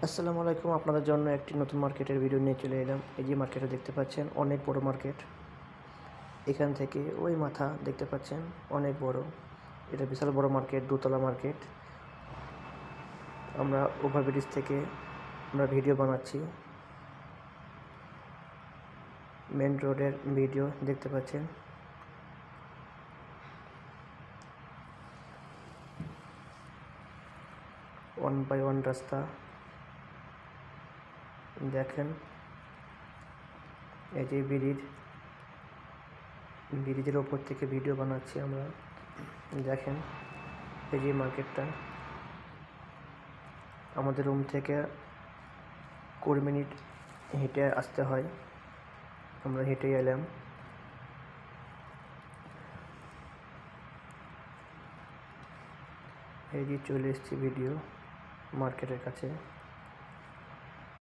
আসসালামু আলাইকুম। আপনাদের জন্য একটি নতুন মার্কেটের ভিডিও নিয়ে চলে এলাম। এই যে মার্কেটে দেখতে পাচ্ছেন অনেক বড় মার্কেট। এখান থেকে ওই মাথা দেখতে পাচ্ছেন অনেক বড়। এটা বিশাল বড় মার্কেট, দোতলা মার্কেট। আমরা ওভারব্রিজ থেকে ভিডিও বানাচ্ছি। মেন রোডের ভিডিও দেখতে পাচ্ছেন। ওয়ান বাই ওয়ান রাস্তা দেখেন। এই যে ব্রিজের ওপর থেকে ভিডিও বানাচ্ছি আমরা। দেখেন এই যে মার্কেটটা আমাদের রুম থেকে 20 মিনিট হেঁটে আসতে হয়। আমরা হেঁটেই এলাম। এই যে চলে এসেছি ভিডিও মার্কেটের কাছে।